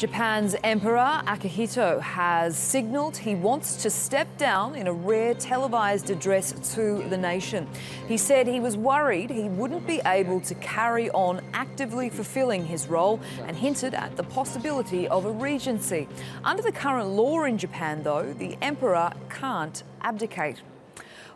Japan's Emperor Akihito has signalled he wants to step down in a rare televised address to the nation. He said he was worried he wouldn't be able to carry on actively fulfilling his role and hinted at the possibility of a regency. Under the current law in Japan, though, the Emperor can't abdicate.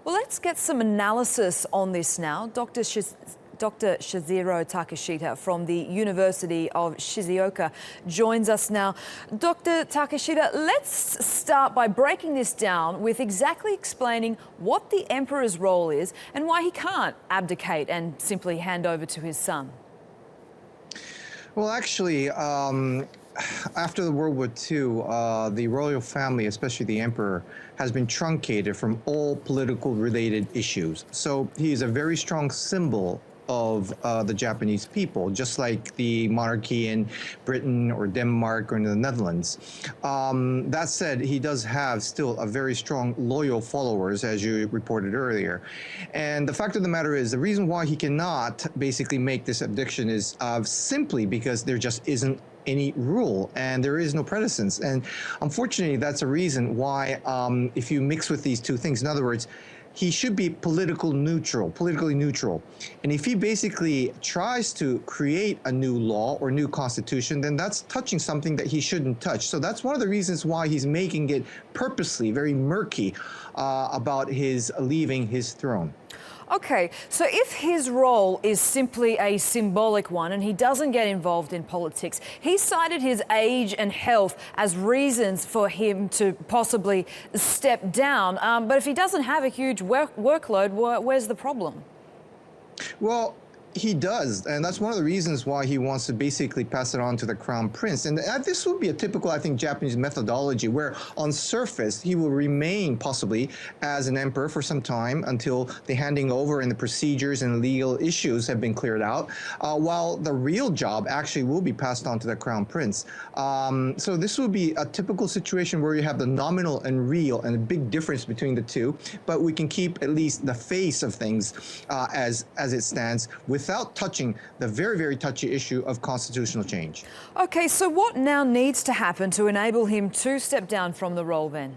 Well, let's get some analysis on this now. Dr. Seijiro Takeshita from the University of Shizuoka joins us now. Dr. Takeshita, let's start by breaking this down with exactly explaining what the Emperor's role is and why he can't abdicate and simply hand over to his son. Well, actually, after the World War II, the royal family, especially the emperor, has been truncated from all political related issues. So he is a very strong symbol of the Japanese people, just like the monarchy in Britain or Denmark or in the Netherlands. That said, he does have still a very strong loyal followers, as you reported earlier. And the fact of the matter is, the reason why he cannot basically make this abdication is simply because there just isn't any rule and there is no precedence. And unfortunately, that's a reason why if you mix with these two things, in other words, he should be politically neutral. And if he basically tries to create a new law or new constitution, then that's touching something that he shouldn't touch. So that's one of the reasons why he's making it purposely very murky about his leaving his throne. Okay, so if his role is simply a symbolic one and he doesn't get involved in politics, he cited his age and health as reasons for him to possibly step down. But if he doesn't have a huge workload, where's the problem? Well, he does, and that's one of the reasons why he wants to basically pass it on to the crown prince. And this would be a typical, I think, Japanese methodology where on surface he will remain possibly as an emperor for some time until the handing over and the procedures and legal issues have been cleared out, while the real job actually will be passed on to the crown prince. So this will be a typical situation where you have the nominal and real and a big difference between the two, but we can keep at least the face of things as it stands without touching the very, very touchy issue of constitutional change. Okay, so what now needs to happen to enable him to step down from the role then?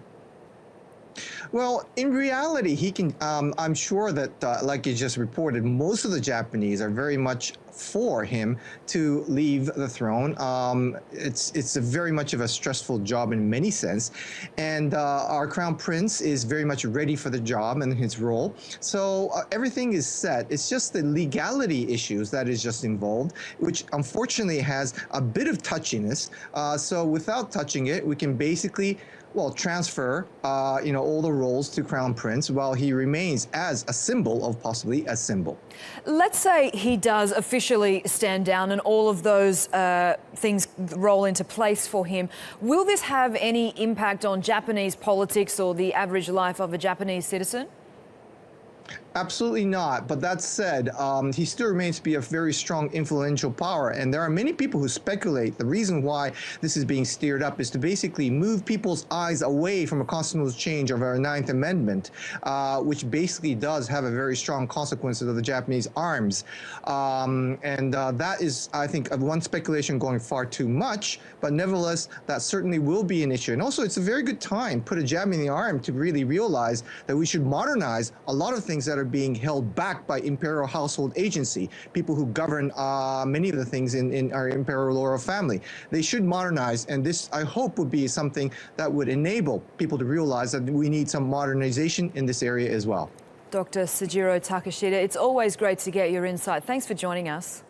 Well, in reality, he can, I'm sure that, like you just reported, most of the Japanese are very much for him to leave the throne. It's a very much of a stressful job in many sense. And our crown prince is very much ready for the job and his role. So everything is set. It's just the legality issues that is just involved, which unfortunately has a bit of touchiness. So without touching it, we can basically transfer, all the roles to Crown Prince while he remains as a symbol of possibly a symbol. Let's say he does officially stand down and all of those things roll into place for him. Will this have any impact on Japanese politics or the average life of a Japanese citizen? Absolutely not. But that said, he still remains to be a very strong, influential power. And there are many people who speculate the reason why this is being steered up is to basically move people's eyes away from a constitutional change of our Ninth Amendment, which basically does have a very strong consequence of the Japanese arms. That is, I think, one speculation going far too much. But nevertheless, that certainly will be an issue. And also, it's a very good time, put a jab in the arm to really realize that we should modernize a lot of things that are being held back by imperial household agency, people who govern many of the things in our imperial royal family. They should modernize, and this, I hope, would be something that would enable people to realize that we need some modernization in this area as well. Dr. Seijiro Takeshita, it's always great to get your insight. Thanks for joining us.